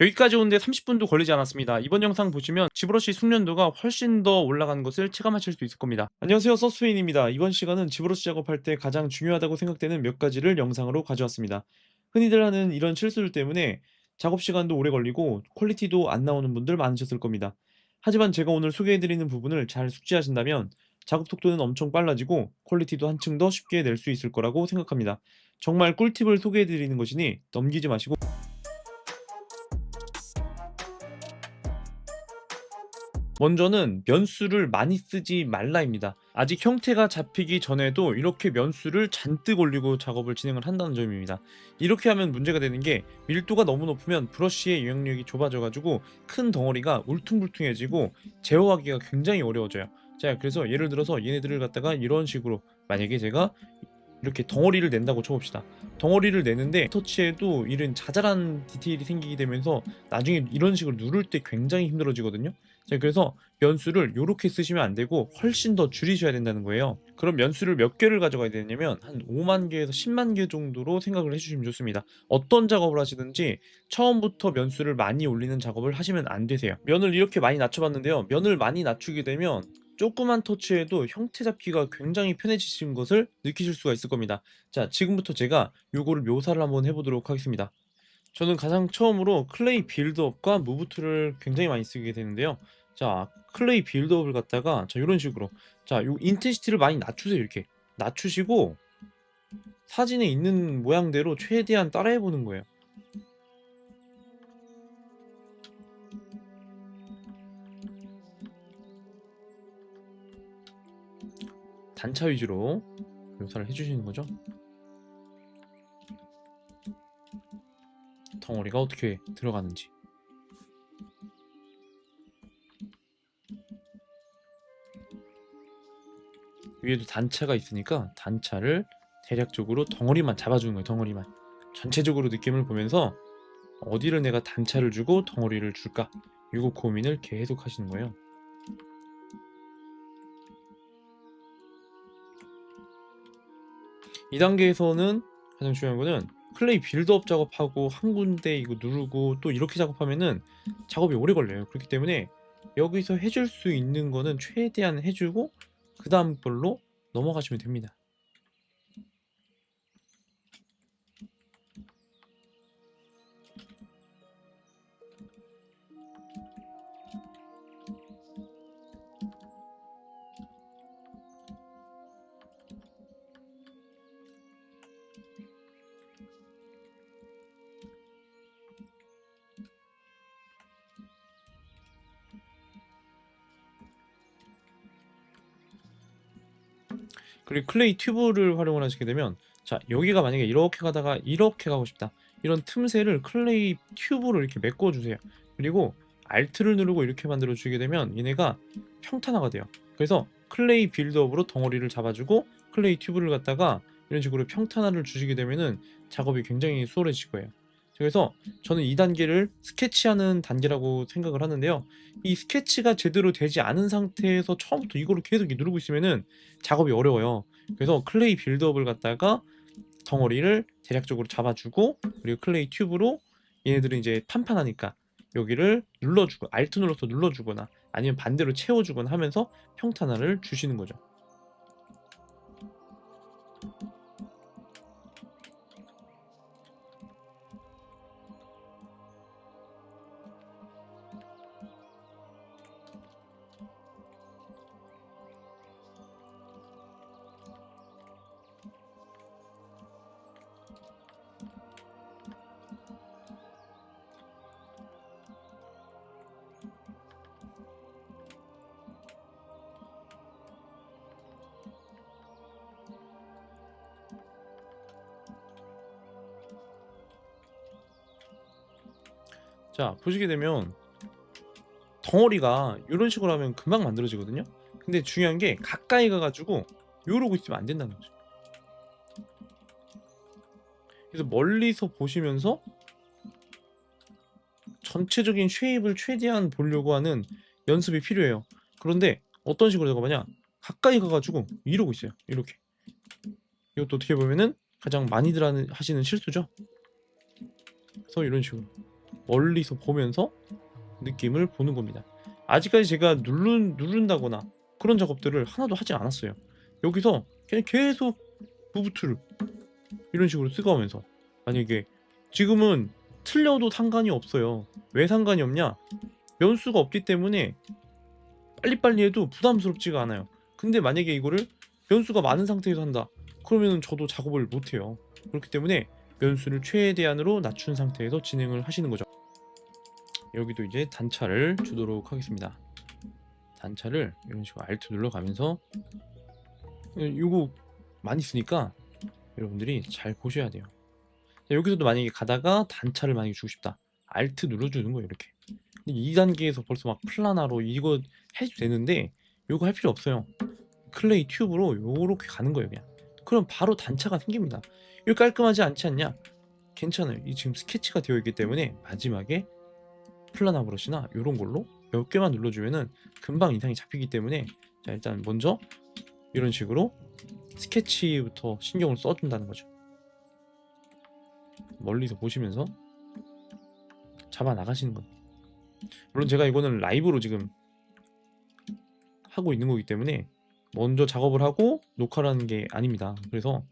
여기까지 오는데 30분도 걸리지 않았습니다. 이번 영상 보시면 지브러시 숙련도가 훨씬 더 올라가는 것을 체감하실 수 있을 겁니다. 안녕하세요, 서스페인입니다. 이번 시간은 지브러시 작업할 때 가장 중요하다고 생각되는 몇 가지를 영상으로 가져왔습니다. 흔히들 하는 이런 실수들 때문에 작업 시간도 오래 걸리고 퀄리티도 안 나오는 분들 많으셨을 겁니다. 하지만 제가 오늘 소개해드리는 부분을 잘 숙지하신다면 작업 속도는 엄청 빨라지고 퀄리티도 한층 더 쉽게 낼 수 있을 거라고 생각합니다. 정말 꿀팁을 소개해드리는 것이니 넘기지 마시고 먼저는 면수를 많이 쓰지 말라입니다. 아직 형태가 잡히기 전에도 이렇게 면수를 잔뜩 올리고 작업을 진행을 한다는 점입니다. 이렇게 하면 문제가 되는 게 밀도가 너무 높으면 브러쉬의 영역력이 좁아져 가지고 큰 덩어리가 울퉁불퉁해지고 제어하기가 굉장히 어려워져요. 자, 그래서 예를 들어서 얘네들을 갖다가 이런 식으로 만약에 제가 이렇게 덩어리를 낸다고 쳐봅시다. 덩어리를 내는데 터치에도 이런 자잘한 디테일이 생기게 되면서 나중에 이런 식으로 누를 때 굉장히 힘들어지거든요. 자, 그래서 면수를 이렇게 쓰시면 안 되고 훨씬 더 줄이셔야 된다는 거예요. 그럼 면수를 몇 개를 가져가야 되냐면 한 5만 개에서 10만 개 정도로 생각을 해주시면 좋습니다. 어떤 작업을 하시든지 처음부터 면수를 많이 올리는 작업을 하시면 안 되세요. 면을 이렇게 많이 낮춰봤는데요. 면을 많이 낮추게 되면 조그만 터치에도 형태 잡기가 굉장히 편해지신 것을 느끼실 수가 있을 겁니다. 자, 지금부터 제가 요거를 묘사를 한번 해보도록 하겠습니다. 저는 가장 처음으로 클레이 빌드업과 무브 툴을 굉장히 많이 쓰게 되는데요. 자, 클레이 빌드업을 갖다가 자, 이런 식으로 자, 요 인텐시티를 많이 낮추세요. 이렇게 낮추시고 사진에 있는 모양대로 최대한 따라해 보는 거예요. 단차 위주로 묘사를 해주시는 거죠. 덩어리가 어떻게 들어가는지. 위에도 단차가 있으니까 단차를 대략적으로 덩어리만 잡아주는 거예요. 덩어리만 전체적으로 느낌을 보면서 어디를 내가 단차를 주고 덩어리를 줄까, 이거 고민을 계속 하시는 거예요. 이 단계에서는 가장 중요한 거는 클레이 빌드업 작업하고 한 군데 이거 누르고 또 이렇게 작업하면은 작업이 오래 걸려요. 그렇기 때문에 여기서 해줄 수 있는 거는 최대한 해주고 그 다음 걸로 넘어가시면 됩니다. 그리고 클레이 튜브를 활용을 하시게 되면 자, 여기가 만약에 이렇게 가다가 이렇게 가고 싶다, 이런 틈새를 클레이 튜브로 이렇게 메꿔 주세요. 그리고 Alt를 누르고 이렇게 만들어 주게 되면 얘네가 평탄화가 돼요. 그래서 클레이 빌드업으로 덩어리를 잡아주고 클레이 튜브를 갖다가 이런 식으로 평탄화를 주시게 되면은 작업이 굉장히 수월해질 거예요. 그래서 저는 이 단계를 스케치하는 단계라고 생각을 하는데요. 이 스케치가 제대로 되지 않은 상태에서 처음부터 이거를 계속 누르고 있으면은 작업이 어려워요. 그래서 클레이 빌드업을 갖다가 덩어리를 대략적으로 잡아주고 그리고 클레이 튜브로 얘네들은 이제 판판하니까 여기를 눌러주고 Alt 눌러서 눌러주거나 아니면 반대로 채워주거나 하면서 평탄화를 주시는 거죠. 자, 보시게 되면 덩어리가 이런 식으로 하면 금방 만들어지거든요. 근데 중요한 게 가까이 가가지고 이러고 있으면 안 된다는 거죠. 그래서 멀리서 보시면서 전체적인 쉐입을 최대한 보려고 하는 연습이 필요해요. 그런데 어떤 식으로 작업하냐? 가까이 가가지고 이러고 있어요. 이렇게. 이것도 어떻게 보면은 가장 많이들 하시는 실수죠. 그래서 이런 식으로. 멀리서 보면서 느낌을 보는 겁니다. 아직까지 제가 누른다거나 그런 작업들을 하나도 하지 않았어요. 여기서 그냥 계속 부브트를 이런 식으로 쓰가면서, 만약에 지금은 틀려도 상관이 없어요. 왜 상관이 없냐? 변수가 없기 때문에 빨리빨리 해도 부담스럽지가 않아요. 근데 만약에 이거를 변수가 많은 상태에서 한다, 그러면 저도 작업을 못해요. 그렇기 때문에 변수를 최대한으로 낮춘 상태에서 진행을 하시는 거죠. 여기도 이제 단차를 주도록 하겠습니다. 단차를 이런 식으로 Alt 눌러가면서, 이거 많이 쓰니까 여러분들이 잘 보셔야 돼요. 여기서도 만약에 가다가 단차를 만약에 주고 싶다, Alt 눌러주는 거예요. 이렇게 2단계에서 벌써 막 플라나로 이거 해도 되는데 이거 할 필요 없어요. 클레이 튜브로 요렇게 가는 거예요. 그냥 그럼 바로 단차가 생깁니다. 이거 깔끔하지 않지 않냐? 괜찮아요. 이 지금 스케치가 되어 있기 때문에 마지막에 플라나 브러시나 요런 걸로 몇 개만 눌러주면은 금방 인상이 잡히기 때문에, 자 일단 먼저 이런 식으로 스케치부터 신경을 써준다는 거죠. 멀리서 보시면서 잡아 나가시는 거예요. 물론 제가 이거는 라이브로 지금 하고 있는 거기 때문에 먼저 작업을 하고 녹화를 하는 게 아닙니다. 그래서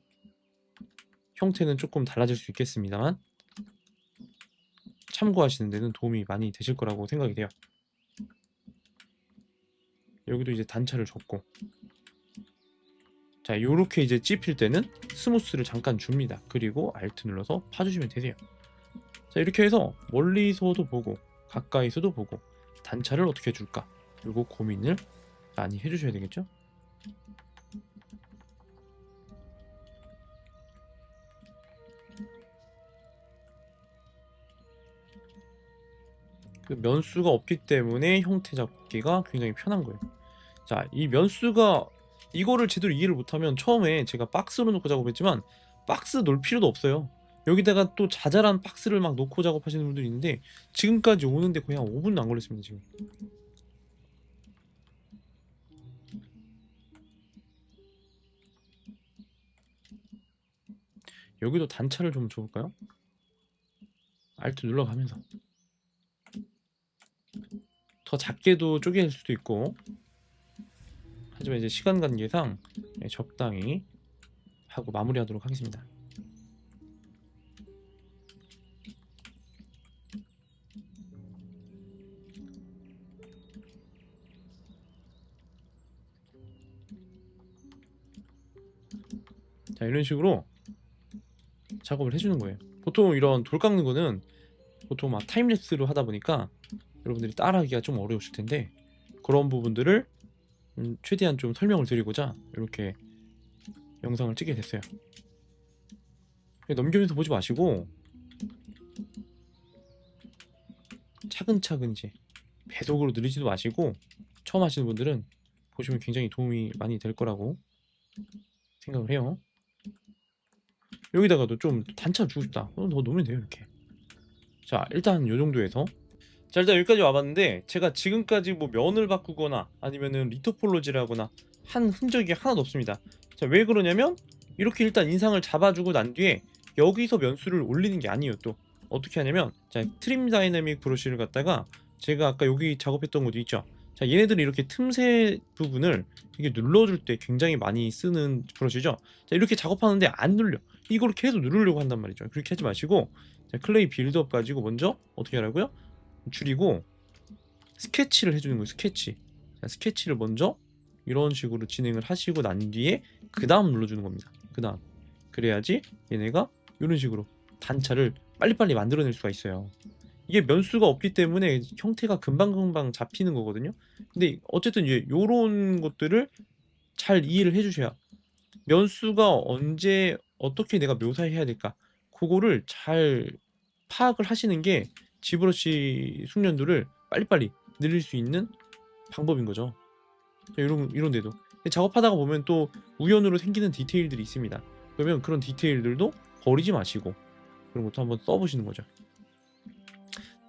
형태는 조금 달라질 수 있겠습니다만 참고하시는 데는 도움이 많이 되실 거라고 생각이 돼요. 여기도 이제 단차를 줬고, 자 요렇게 이제 찝힐 때는 스무스를 잠깐 줍니다. 그리고 Alt 눌러서 파주시면 되세요. 자 이렇게 해서 멀리서도 보고 가까이서도 보고 단차를 어떻게 줄까, 그리고 고민을 많이 해주셔야 되겠죠. 그 면수가 없기 때문에 형태 잡기가 굉장히 편한 거예요. 자, 이 면수가, 이거를 제대로 이해를 못하면, 처음에 제가 박스로 놓고 작업했지만 박스 놓을 필요도 없어요. 여기다가 또 자잘한 박스를 막 놓고 작업하시는 분들이 있는데 지금까지 오는데 거의 한 5분도 안 걸렸습니다. 지금 여기도 단차를 좀 줘볼까요? Alt 눌러가면서 더 작게도 쪼갤 수도 있고, 하지만 이제 시간 관계상 적당히 하고 마무리하도록 하겠습니다. 자 이런 식으로 작업을 해주는 거예요. 보통 이런 돌 깎는 거는 보통 막 타임랩스로 하다 보니까 여러분들이 따라하기가 좀 어려우실 텐데, 그런 부분들을 최대한 좀 설명을 드리고자 이렇게 영상을 찍게 됐어요. 넘기면서 보지 마시고 차근차근 이제 배속으로 느리지도 마시고, 처음 하시는 분들은 보시면 굉장히 도움이 많이 될 거라고 생각을 해요. 여기다가도 좀 단차 주고 싶다, 더 놓으면 돼요. 이렇게. 자 일단 요 정도에서, 자 일단 여기까지 와봤는데 제가 지금까지 뭐 면을 바꾸거나 아니면은 리토폴로지를 하거나 한 흔적이 하나도 없습니다. 자 왜 그러냐면, 이렇게 일단 인상을 잡아주고 난 뒤에 여기서 면수를 올리는 게 아니에요. 또 어떻게 하냐면, 자 트림 다이내믹 브러쉬를 갖다가 제가 아까 여기 작업했던 것도 있죠. 자 얘네들은 이렇게 틈새 부분을 이게 눌러줄 때 굉장히 많이 쓰는 브러쉬죠. 자 이렇게 작업하는데 안 눌려. 이걸 계속 누르려고 한단 말이죠. 그렇게 하지 마시고, 자 클레이 빌드업 가지고 먼저 어떻게 하라고요? 줄이고 스케치를 해주는 거예요. 스케치. 자, 스케치를 먼저 이런 식으로 진행을 하시고 난 뒤에 그 다음 눌러주는 겁니다. 그 다음. 그래야지 얘네가 이런 식으로 단차를 빨리빨리 만들어낼 수가 있어요. 이게 면수가 없기 때문에 형태가 금방금방 잡히는 거거든요. 근데 어쨌든 이제 요런 것들을 잘 이해를 해주셔야, 면수가 언제 어떻게 내가 묘사해야 될까, 그거를 잘 파악을 하시는 게 지브러시 숙련도를 빨리빨리 늘릴 수 있는 방법인 거죠. 이런 데도 작업하다가 보면 또 우연으로 생기는 디테일들이 있습니다. 그러면 그런 디테일들도 버리지 마시고 그런 것도 한번 써보시는 거죠.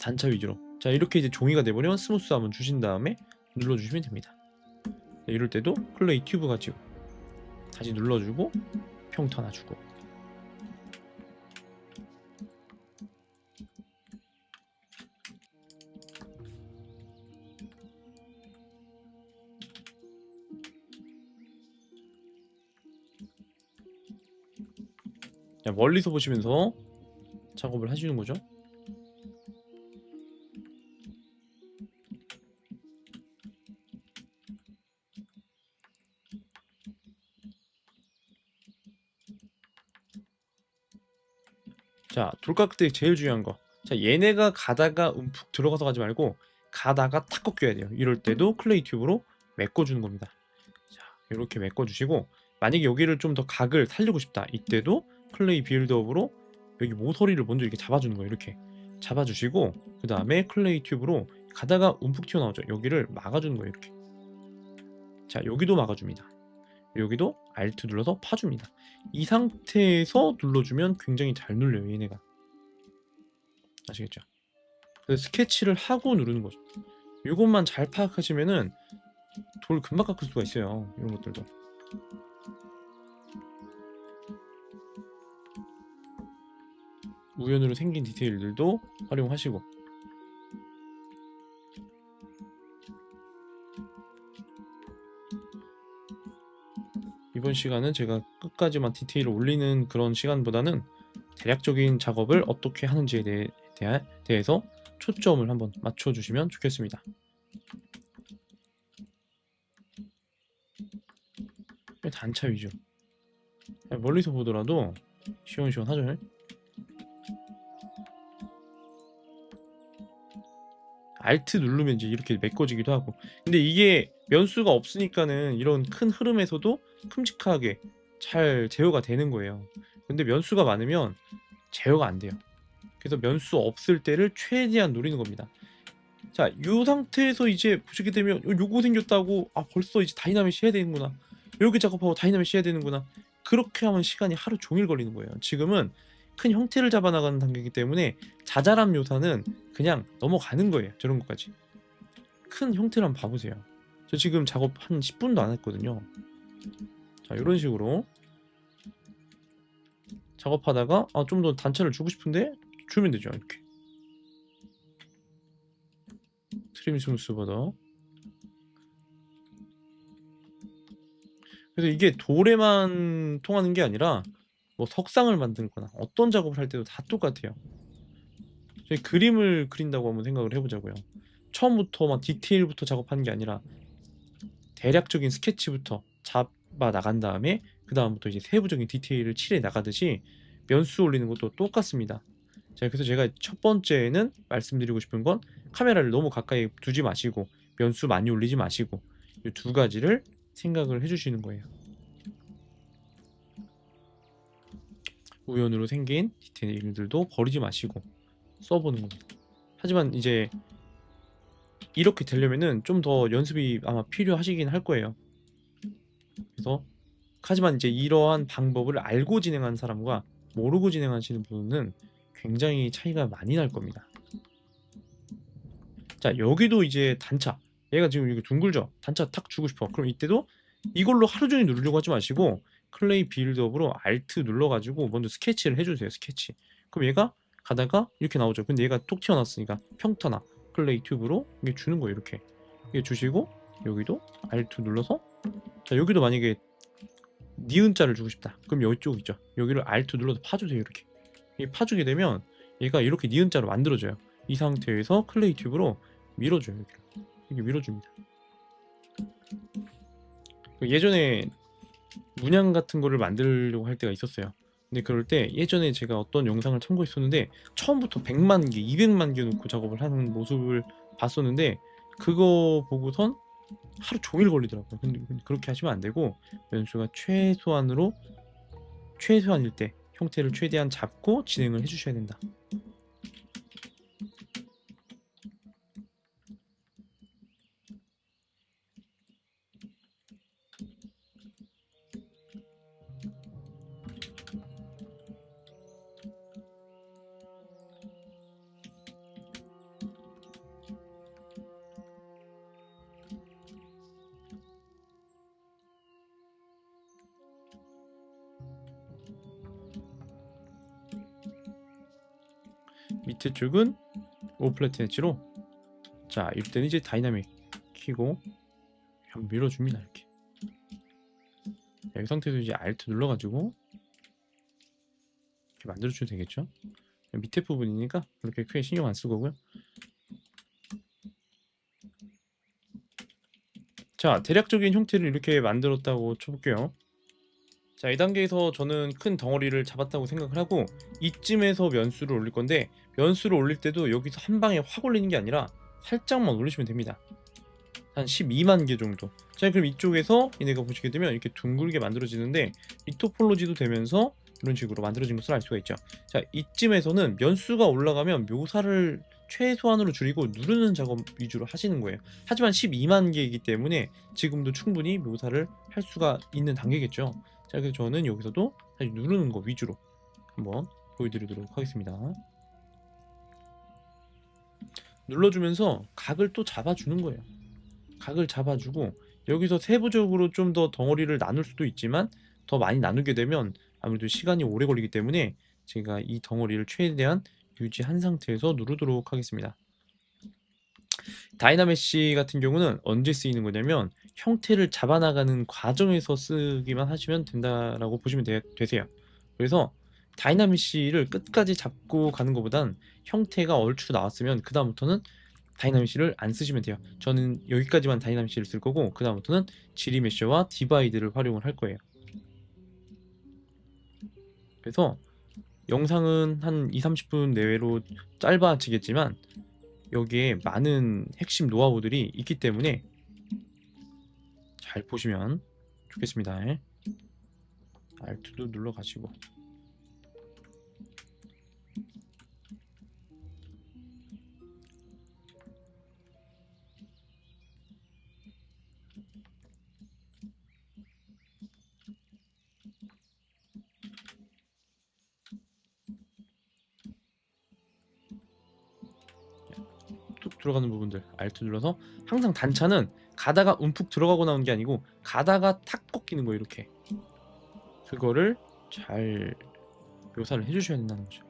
단차 위주로. 자 이렇게 이제 종이가 돼버리면 스무스 한번 주신 다음에 눌러주시면 됩니다. 이럴 때도 클레이 튜브 가지고 다시 눌러주고 평타 하나 주고. 그냥 멀리서 보시면서 작업을 하시는 거죠. 자, 돌깍대 제일 중요한 거. 자, 얘네가 가다가 움푹 들어가서 가지 말고 가다가 탁 꺾여야 돼요. 이럴 때도 클레이 튜브로 메꿔주는 겁니다. 자, 이렇게 메꿔주시고, 만약에 여기를 좀 더 각을 살리고 싶다, 이때도 클레이 빌드업으로 여기 모서리를 먼저 이렇게 잡아주는 거예요. 이렇게 잡아주시고, 그 다음에 클레이 튜브로 가다가 움푹 튀어나오죠. 여기를 막아주는 거예요. 이렇게. 자, 여기도 막아줍니다. 여기도 Alt 눌러서 파줍니다. 이 상태에서 눌러주면 굉장히 잘 눌려요, 얘네가. 아시겠죠? 그래서 스케치를 하고 누르는 거죠. 이것만 잘 파악하시면은 돌 금방 깎을 수가 있어요. 이런 것들도. 우연으로 생긴 디테일들도 활용하시고. 이번 시간은 제가 끝까지만 디테일을 올리는 그런 시간보다는 대략적인 작업을 어떻게 하는지에 대해서 초점을 한번 맞춰주시면 좋겠습니다. 단차 위주. 멀리서 보더라도 시원시원하죠. Alt 누르면 이제 이렇게 메꿔지기도 하고. 근데 이게 면수가 없으니까는 이런 큰 흐름에서도 큼직하게 잘 제어가 되는 거예요. 근데 면수가 많으면 제어가 안 돼요. 그래서 면수 없을 때를 최대한 노리는 겁니다. 자, 이 상태에서 이제 보시게 되면 요거 생겼다고, 아 벌써 이제 다이나믹 해야 되는구나, 이렇게 작업하고 다이나믹 해야 되는구나, 그렇게 하면 시간이 하루 종일 걸리는 거예요. 지금은 큰 형태를 잡아 나가는 단계이기 때문에 자잘한 묘사는 그냥 넘어가는 거예요. 저런 것까지 큰 형태를 한번 봐보세요. 저 지금 작업 한 10분도 안 했거든요. 자, 이런 식으로 작업하다가 좀 더 단차를 주고 싶은데 주면 되죠. 이렇게 트림 스무스 보더. 그래서 이게 돌에만 통하는 게 아니라 뭐 석상을 만들거나 어떤 작업을 할 때도 다 똑같아요. 저희 그림을 그린다고 한번 생각을 해보자고요. 처음부터 막 디테일부터 작업하는 게 아니라 대략적인 스케치부터 잡아 나간 다음에 그 다음부터 이제 세부적인 디테일을 칠해 나가듯이 면수 올리는 것도 똑같습니다. 자, 그래서 제가 첫 번째는 말씀드리고 싶은 건 카메라를 너무 가까이 두지 마시고 면수 많이 올리지 마시고 이 두 가지를 생각을 해주시는 거예요. 우연으로 생긴 디테일들도 버리지 마시고 써보는 겁니다. 하지만 이제 이렇게 되려면은 좀 더 연습이 아마 필요하시긴 할 거예요. 그래서 하지만 이제 이러한 방법을 알고 진행하는 사람과 모르고 진행하시는 분은 굉장히 차이가 많이 날 겁니다. 자, 여기도 이제 단차, 얘가 지금 이게 둥글죠? 단차 탁 주고 싶어. 그럼 이때도 이걸로 하루 종일 누르려고 하지 마시고 클레이 빌드업으로 Alt 눌러가지고 먼저 스케치를 해주세요. 스케치. 그럼 얘가 가다가 이렇게 나오죠. 근데 얘가 톡 튀어나왔으니까 평타나 클레이 튜브로 이게 주는 거예요. 이렇게 주시고 여기도 Alt 눌러서, 자, 여기도 만약에 니은자를 주고 싶다, 그럼 이쪽 있죠, 여기를 Alt 눌러서 파주세요. 이렇게 파주게 되면 얘가 이렇게 니은자로 만들어져요. 이 상태에서 클레이 튜브로 밀어줘요. 이렇게 밀어줍니다. 예전에 문양 같은 거를 만들려고 할 때가 있었어요. 근데 그럴 때 예전에 제가 어떤 영상을 참고했었는데 처음부터 100만 개, 200만 개 놓고 작업을 하는 모습을 봤었는데 그거 보고선 하루 종일 걸리더라고요. 근데 그렇게 하시면 안 되고 면수가 최소한일 때 형태를 최대한 잡고 진행을 해주셔야 된다. 밑에 쪽은 오플래트 엣지로, 자, 이때는 이제 다이나믹 키고 한번 밀어줍니다. 이렇게. 자, 이 상태에서 이제 Alt 눌러가지고 이렇게 만들어주면 되겠죠. 밑에 부분이니까 그렇게 크게 신경 안 쓸 거고요. 자, 대략적인 형태를 이렇게 만들었다고 쳐볼게요. 자, 이 단계에서 저는 큰 덩어리를 잡았다고 생각을 하고 이쯤에서 면수를 올릴 건데, 면수를 올릴 때도 여기서 한 방에 확 올리는 게 아니라 살짝만 올리시면 됩니다. 한 12만 개 정도. 자, 그럼 이쪽에서 얘네가 보시게 되면 이렇게 둥글게 만들어지는데 리토폴로지도 되면서 이런 식으로 만들어진 것을 알 수가 있죠. 자, 이쯤에서는 면수가 올라가면 묘사를 최소한으로 줄이고 누르는 작업 위주로 하시는 거예요. 하지만 12만 개이기 때문에 지금도 충분히 묘사를 할 수가 있는 단계겠죠. 자, 그래서 저는 여기서도 사실 누르는 거 위주로 한번 보여드리도록 하겠습니다. 눌러주면서 각을 또 잡아주는 거예요. 각을 잡아주고 여기서 세부적으로 좀 더 덩어리를 나눌 수도 있지만 더 많이 나누게 되면 아무래도 시간이 오래 걸리기 때문에 제가 이 덩어리를 최대한 유지한 상태에서 누르도록 하겠습니다. 다이나메시 같은 경우는 언제 쓰이는 거냐면 형태를 잡아나가는 과정에서 쓰기만 하시면 된다라고 보시면 되세요. 그래서 다이나메시를 끝까지 잡고 가는 것보단 형태가 얼추 나왔으면 그 다음부터는 다이나믹시를 안 쓰시면 돼요. 저는 여기까지만 다이나믹시를 쓸 거고 그 다음부터는 지리 메쉬와 디바이드를 활용을 할 거예요. 그래서 영상은 한 2, 30분 내외로 짧아지겠지만 여기에 많은 핵심 노하우들이 있기 때문에 잘 보시면 좋겠습니다. Alt도 눌러 가시고 툭 들어가는 부분들 Alt 눌러서 항상 단차는 가다가 움푹 들어가고 나오는 게 아니고 가다가 탁 꺾이는 거 이렇게 그거를 잘 묘사를 해주셔야 된다는 거죠.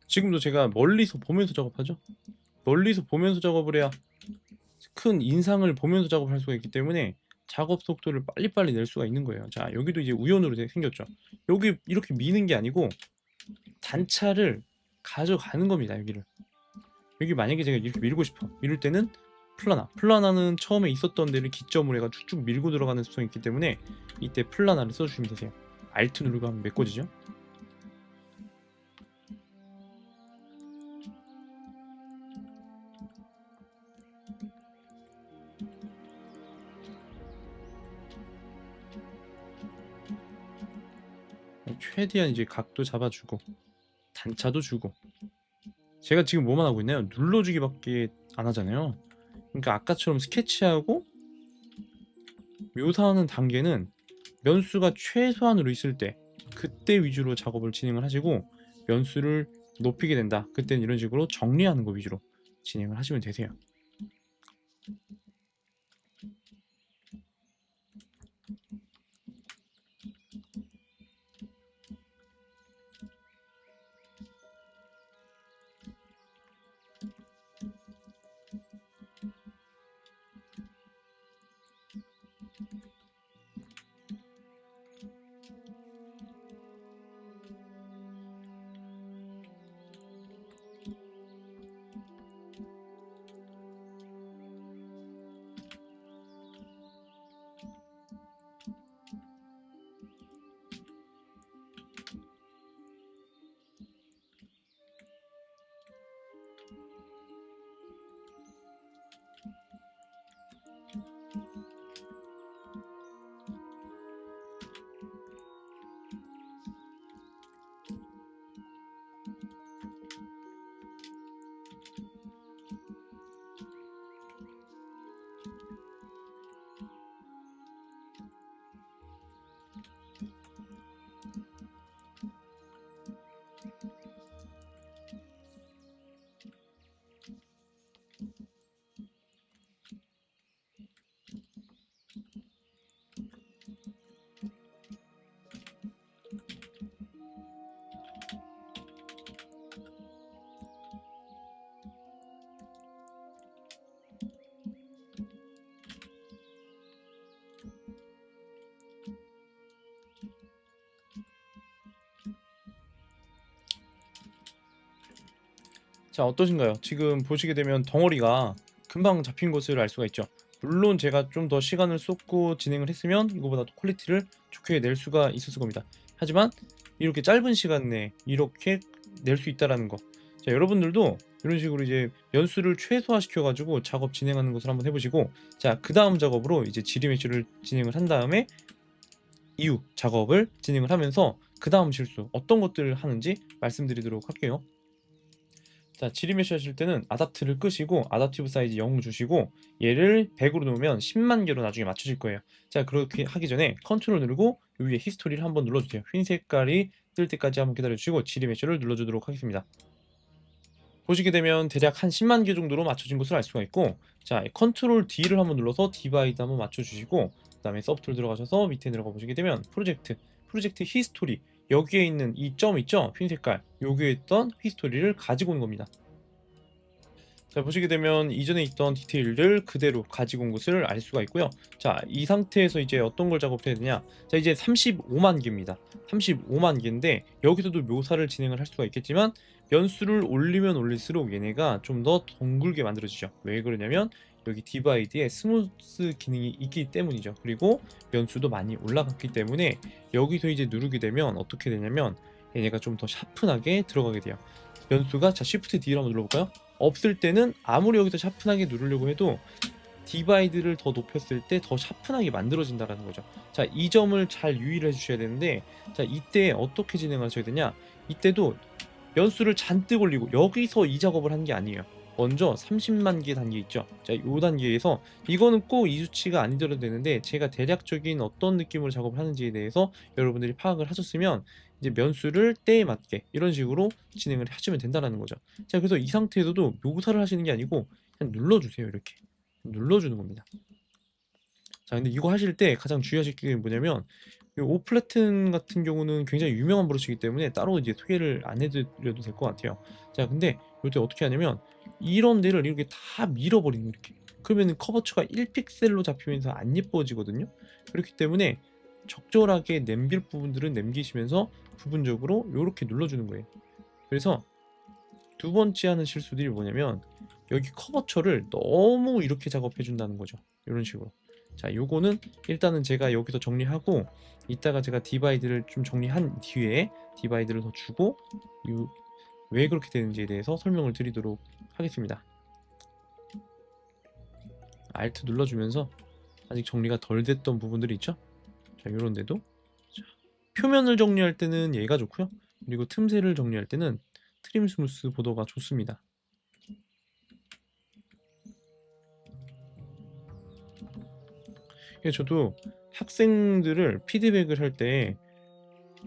지금도 제가 멀리서 보면서 작업하죠. 멀리서 보면서 작업을 해야 큰 인상을 보면서 작업을 할 수가 있기 때문에 작업 속도를 빨리빨리 낼 수가 있는 거예요. 자, 여기도 이제 우연으로 생겼죠. 여기 이렇게 미는 게 아니고 단차를 가져가는 겁니다. 여기 만약에 제가 이렇게 밀고 싶어 이럴 때는 플라나는 처음에 있었던 데를 기점으로 해가 쭉쭉 밀고 들어가는 습성이 있기 때문에 이때 플라나를 써주시면 되세요. Alt 누르고 하면 메꿔지죠. 최대한 이제 각도 잡아주고 단차도 주고. 제가 지금 뭐만 하고 있나요? 눌러주기밖에 안 하잖아요. 그러니까 아까처럼 스케치하고 묘사하는 단계는 면수가 최소한으로 있을 때 그때 위주로 작업을 진행을 하시고, 면수를 높이게 된다 그때는 이런 식으로 정리하는 거 위주로 진행을 하시면 되세요. 자, 어떠신가요? 지금 보시게 되면 덩어리가 금방 잡힌 것을 알 수가 있죠. 물론 제가 좀 더 시간을 쏟고 진행을 했으면 이거보다 더 퀄리티를 좋게 낼 수가 있었을 겁니다. 하지만 이렇게 짧은 시간 내에 이렇게 낼 수 있다라는 거. 자, 여러분들도 이런 식으로 이제 연수를 최소화시켜 가지고 작업 진행하는 것을 한번 해 보시고, 자, 그다음 작업으로 이제 지리 메쉬를 진행을 한 다음에 이후 작업을 진행을 하면서 그다음 실수 어떤 것들을 하는지 말씀드리도록 할게요. 자, 지리메쉬 하실 때는 아답트를 끄시고 아답티브 사이즈 0 주시고 얘를 100으로 놓으면 10만 개로 나중에 맞춰질 거예요. 자, 그렇게 하기 전에 컨트롤 누르고 요 위에 히스토리를 한번 눌러주세요. 흰 색깔이 뜰 때까지 한번 기다려주시고 지리메쉬를 눌러주도록 하겠습니다. 보시게 되면 대략 한 10만 개 정도로 맞춰진 것을 알 수가 있고, 자, 컨트롤 D를 한번 눌러서 디바이드 한번 맞춰주시고, 그 다음에 서브툴 들어가셔서 밑에 들어가 보시게 되면 프로젝트 히스토리, 여기에 있는 이 점 있죠? 흰 색깔, 여기에 있던 히스토리를 가지고 오는 겁니다. 자, 보시게 되면 이전에 있던 디테일들 그대로 가지고 온 것을 알 수가 있고요. 자, 이 상태에서 이제 어떤 걸 작업해야 되냐. 자, 이제 35만 개입니다. 35만 개인데 여기서도 묘사를 진행을 할 수가 있겠지만 변수를 올리면 올릴수록 얘네가 좀 더 덩굴게 만들어지죠. 왜 그러냐면 여기 디바이드에 스무스 기능이 있기 때문이죠. 그리고 변수도 많이 올라갔기 때문에 여기서 이제 누르게 되면 어떻게 되냐면 얘네가 좀 더 샤픈하게 들어가게 돼요. 변수가, 자, Shift D를 한번 눌러볼까요? 없을 때는 아무리 여기서 샤픈하게 누르려고 해도 디바이드를 더 높였을 때 더 샤픈하게 만들어진다는 거죠. 자, 이 점을 잘 유의를 해주셔야 되는데, 자, 이때 어떻게 진행하셔야 되냐. 이때도 연수를 잔뜩 올리고 여기서 이 작업을 한 게 아니에요. 먼저 30만 개 단계 있죠. 자, 이 단계에서 이거는 꼭 이 수치가 아니더라도 되는데 제가 대략적인 어떤 느낌으로 작업을 하는지에 대해서 여러분들이 파악을 하셨으면 이제 면수를 때에 맞게 이런 식으로 진행을 하시면 된다는 거죠. 자, 그래서 이 상태에서도 묘사를 하시는 게 아니고 그냥 눌러주세요. 이렇게 눌러주는 겁니다. 자, 근데 이거 하실 때 가장 주의하실 게 뭐냐면 이 오플래튼 같은 경우는 굉장히 유명한 브러쉬이기 때문에 따로 이제 소개를 안 해드려도 될 것 같아요. 자, 근데 이때 어떻게 하냐면 이런 데를 이렇게 다 밀어버리는, 이렇게. 그러면 커버처가 1픽셀로 잡히면서 안 예뻐지거든요. 그렇기 때문에 적절하게 남길 부분들은 남기시면서 부분적으로 이렇게 눌러주는 거예요. 그래서 두 번째 하는 실수들이 뭐냐면 여기 커버처를 너무 이렇게 작업해 준다는 거죠. 이런 식으로. 자, 요거는 일단은 제가 여기서 정리하고 이따가 제가 디바이드를 좀 정리한 뒤에 디바이드를 더 주고 왜 그렇게 되는지에 대해서 설명을 드리도록 하겠습니다. Alt 눌러주면서 아직 정리가 덜 됐던 부분들이 있죠. 자, 요런 데도, 자, 표면을 정리할 때는 얘가 좋고요. 그리고 틈새를 정리할 때는 트림 스무스 보더가 좋습니다. 저도 학생들을 피드백을 할 때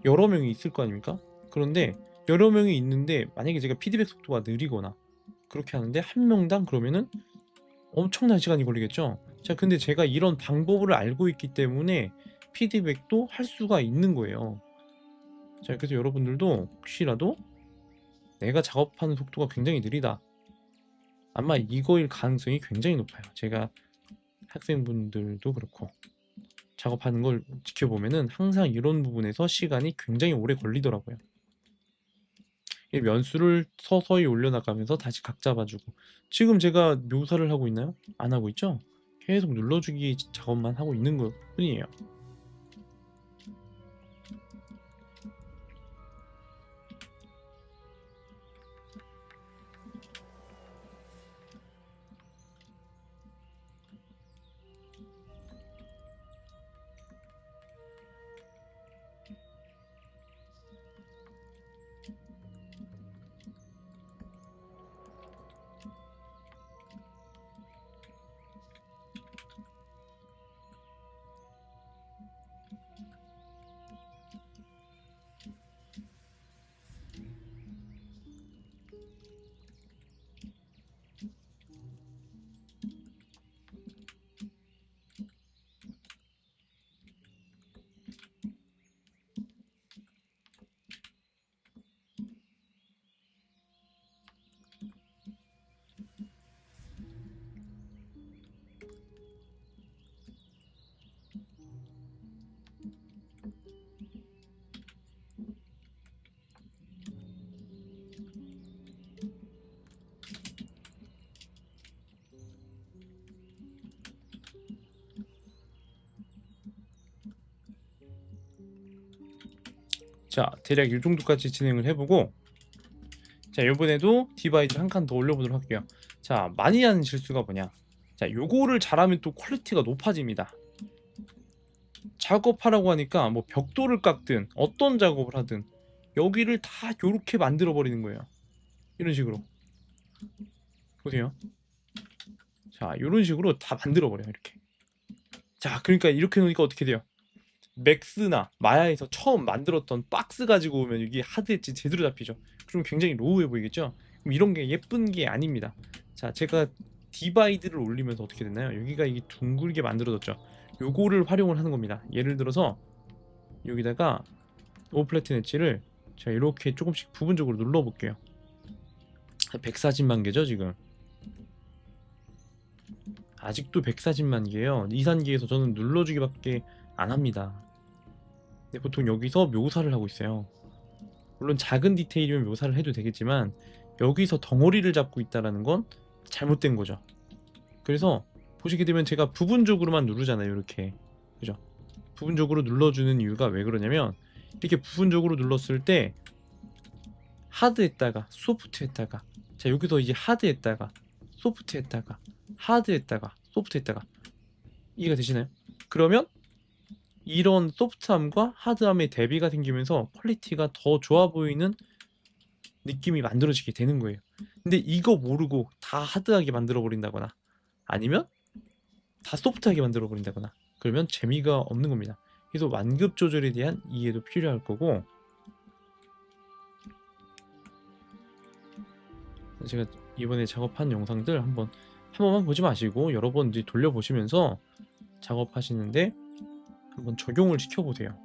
여러 명이 있을 거 아닙니까? 그런데 여러 명이 있는데 만약에 제가 피드백 속도가 느리거나 그렇게 하는데 한 명당 그러면은 엄청난 시간이 걸리겠죠. 자, 근데 제가 이런 방법을 알고 있기 때문에 피드백도 할 수가 있는 거예요. 자, 그래서 여러분들도 혹시라도 내가 작업하는 속도가 굉장히 느리다, 아마 이거일 가능성이 굉장히 높아요. 제가 학생분들도 그렇고 작업하는 걸 지켜보면은 항상 이런 부분에서 시간이 굉장히 오래 걸리더라고요. 이 면수를 서서히 올려나가면서 다시 각 잡아주고, 지금 제가 묘사를 하고 있나요? 안 하고 있죠? 계속 눌러주기 작업만 하고 있는 것 뿐이에요. 자, 대략 이 정도까지 진행을 해보고, 자, 요번에도 디바이드 한 칸 더 올려보도록 할게요. 자, 많이 하는 실수가 뭐냐? 자, 요거를 잘하면 또 퀄리티가 높아집니다. 작업하라고 하니까 뭐 벽돌을 깎든 어떤 작업을 하든 여기를 다 요렇게 만들어 버리는 거예요. 이런 식으로 보세요. 자, 이런 식으로 다 만들어 버려요. 이렇게. 자, 그러니까 이렇게 놓으니까 어떻게 돼요? 맥스나 마야에서 처음 만들었던 박스 가지고 오면 이게 하드 엣지 제대로 잡히죠. 그럼 굉장히 로우해 보이겠죠? 그럼 이런 게 예쁜 게 아닙니다. 자, 제가 디바이드를 올리면서 어떻게 됐나요? 여기가 이게 둥글게 만들어졌죠. 요거를 활용을 하는 겁니다. 예를 들어서 여기다가 오플래튼 엣지를 제가 이렇게 조금씩 부분적으로 눌러 볼게요. 140만 개죠, 지금. 아직도 140만 개예요. 이산기에서 저는 눌러주기밖에 안 합니다. 근데 보통 여기서 묘사를 하고 있어요. 물론 작은 디테일이면 묘사를 해도 되겠지만 여기서 덩어리를 잡고 있다라는 건 잘못된 거죠. 그래서 보시게 되면 제가 부분적으로만 누르잖아요. 이렇게. 그죠? 부분적으로 눌러주는 이유가 왜 그러냐면 이렇게 부분적으로 눌렀을 때 하드했다가 소프트했다가, 자, 여기서 이제 하드했다가 소프트했다가 하드했다가 소프트했다가, 이해가 되시나요? 그러면 이런 소프트함과 하드함의 대비가 생기면서 퀄리티가 더 좋아 보이는 느낌이 만들어지게 되는 거예요. 근데 이거 모르고 다 하드하게 만들어 버린다거나 아니면 다 소프트하게 만들어 버린다거나 그러면 재미가 없는 겁니다. 그래서 완급 조절에 대한 이해도 필요할 거고, 제가 이번에 작업한 영상들 한 번만 보지 마시고 여러 번 이제 돌려보시면서 작업하시는데 한번 적용을 시켜보세요.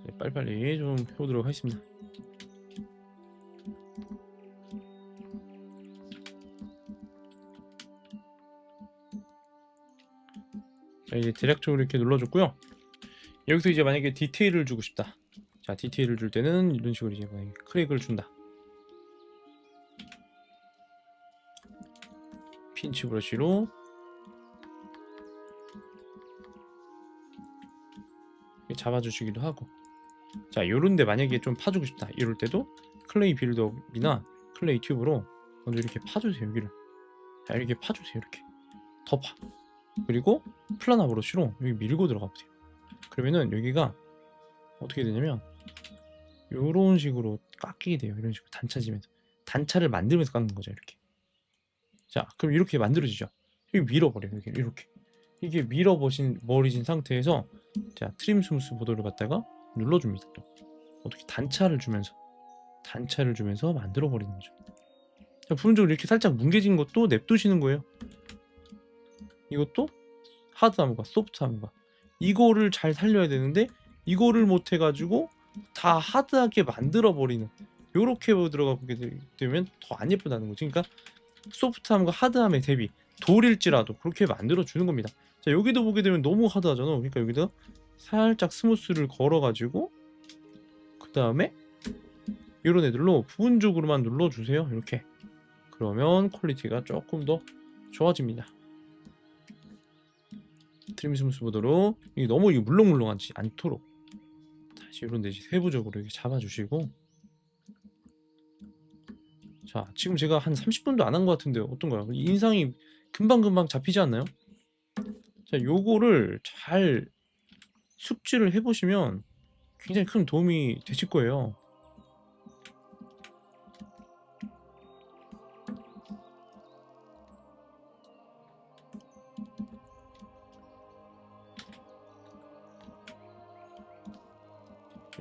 네, 빨리빨리 좀 해보도록 하겠습니다. 자, 이제 대략적으로 이렇게 눌러줬고요. 여기서 이제 만약에 디테일을 주고 싶다. 자, 디테일을 줄 때는 이런 식으로 이제 만약에 크랙을 준다. 핀치 브러쉬로 잡아주시기도 하고, 자, 요런데 만약에 좀 파주고 싶다 이럴 때도 클레이 빌드업이나 클레이 튜브로 먼저 이렇게 파주세요. 여기를. 자, 이렇게 파주세요. 이렇게 더 파. 그리고 플라나 브러쉬로 여기 밀고 들어가 보세요. 그러면은 여기가 어떻게 되냐면 요런 식으로 깎이게 돼요. 이런 식으로 단차지면서 단차를 만들면서 깎는 거죠. 이렇게. 자, 그럼 이렇게 만들어지죠. 여기 밀어버려요. 여기 이렇게. 이게 밀어버린 상태에서, 자, 트림 스무스 보드를 갖다가 눌러줍니다. 또 어떻게 단차를 주면서 만들어 버리는 거죠. 자, 부분적으로 이렇게 살짝 뭉개진 것도 냅두시는 거예요. 이것도 하드함과 소프트함과 이거를 잘 살려야 되는데 이거를 못 해가지고 다 하드하게 만들어 버리는, 요렇게 들어가게 되면 더 안 예쁘다는 거지. 그러니까 소프트함과 하드함의 대비, 돌일지라도 그렇게 만들어 주는 겁니다. 자, 여기도 보게 되면 너무 하드하잖아. 그러니까 여기다 살짝 스무스를 걸어가지고 그 다음에 이런 애들로 부분적으로만 눌러주세요. 이렇게. 그러면 퀄리티가 조금 더 좋아집니다. 트림 스무스 보드로 이게 너무 물렁물렁하지 않도록 다시 이런 데 세부적으로 이렇게 잡아주시고, 자, 지금 제가 한 30분도 안 한 것 같은데 어떤가요? 인상이 금방금방 잡히지 않나요? 자, 요거를 잘 숙지를 해보시면 굉장히 큰 도움이 되실 거예요.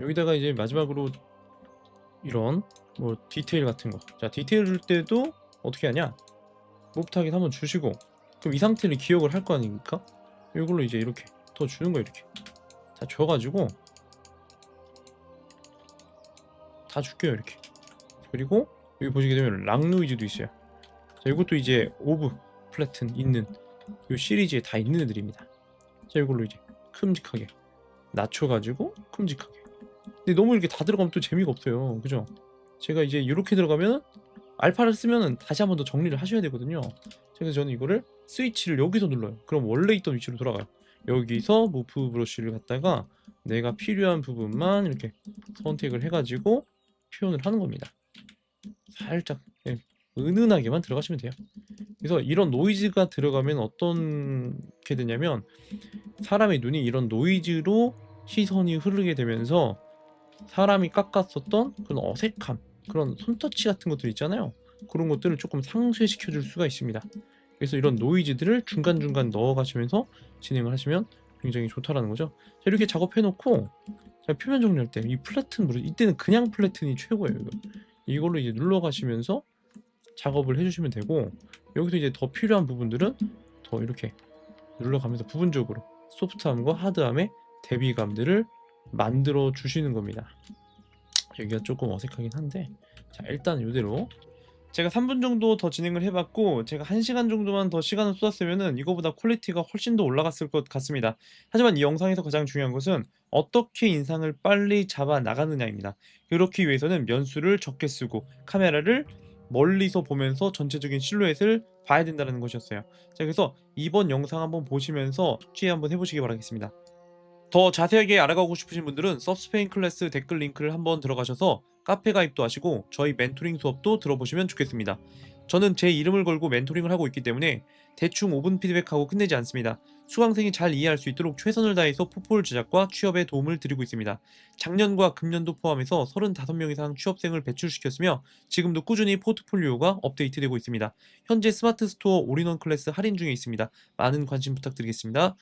여기다가 이제 마지막으로 이런 뭐 디테일 같은 거. 자, 디테일 줄 때도 어떻게 하냐? 무브 타깃 한번 주시고, 그럼 이 상태를 기억을 할 거 아닙니까? 이걸로 이제 이렇게 더 주는 거, 이렇게 다 줘가지고 다 줄게요, 이렇게. 그리고 여기 보시게 되면 락 노이즈도 있어요. 자, 이것도 이제 오브 플래튼 있는 이 시리즈에 다 있는 애들입니다. 자, 이걸로 이제 큼직하게 낮춰가지고 큼직하게. 근데 너무 이렇게 다 들어가면 또 재미가 없어요, 그죠? 제가 이제 이렇게 들어가면 알파를 쓰면은 다시 한 번 더 정리를 하셔야 되거든요. 그래서 저는 이거를 스위치를 여기서 눌러요. 그럼 원래 있던 위치로 돌아가요. 여기서 무브 브러쉬를 갖다가 내가 필요한 부분만 이렇게 선택을 해가지고 표현을 하는 겁니다. 살짝, 예, 은은하게만 들어가시면 돼요. 그래서 이런 노이즈가 들어가면 어떻게 되냐면, 사람의 눈이 이런 노이즈로 시선이 흐르게 되면서 사람이 깎았었던 그런 어색함, 그런 손터치 같은 것들 있잖아요. 그런 것들을 조금 상쇄시켜 줄 수가 있습니다. 그래서 이런 노이즈들을 중간중간 넣어 가시면서 진행을 하시면 굉장히 좋다라는 거죠. 자, 이렇게 작업해 놓고, 자, 표면 정리할 때 이 플래튼 브러쉬, 이때는 그냥 플래튼이 최고예요. 이걸로 이제 눌러 가시면서 작업을 해 주시면 되고, 여기서 이제 더 필요한 부분들은 더 이렇게 눌러가면서 부분적으로 소프트함과 하드함의 대비감들을 만들어 주시는 겁니다. 여기가 조금 어색하긴 한데, 자, 일단 이대로 제가 3분 정도 더 진행을 해봤고, 제가 1시간 정도만 더 시간을 쏟았으면은 이거보다 퀄리티가 훨씬 더 올라갔을 것 같습니다. 하지만 이 영상에서 가장 중요한 것은 어떻게 인상을 빨리 잡아 나가느냐입니다. 그렇기 위해서는 면수를 적게 쓰고 카메라를 멀리서 보면서 전체적인 실루엣을 봐야 된다는 것이었어요. 자, 그래서 이번 영상 한번 보시면서 취해 한번 해보시기 바라겠습니다. 더 자세하게 알아가고 싶으신 분들은 서브스페인 클래스 댓글 링크를 한번 들어가셔서 카페 가입도 하시고 저희 멘토링 수업도 들어보시면 좋겠습니다. 저는 제 이름을 걸고 멘토링을 하고 있기 때문에 대충 5분 피드백하고 끝내지 않습니다. 수강생이 잘 이해할 수 있도록 최선을 다해서 포폴 제작과 취업에 도움을 드리고 있습니다. 작년과 금년도 포함해서 35명 이상 취업생을 배출시켰으며 지금도 꾸준히 포트폴리오가 업데이트되고 있습니다. 현재 스마트 스토어 올인원 클래스 할인 중에 있습니다. 많은 관심 부탁드리겠습니다.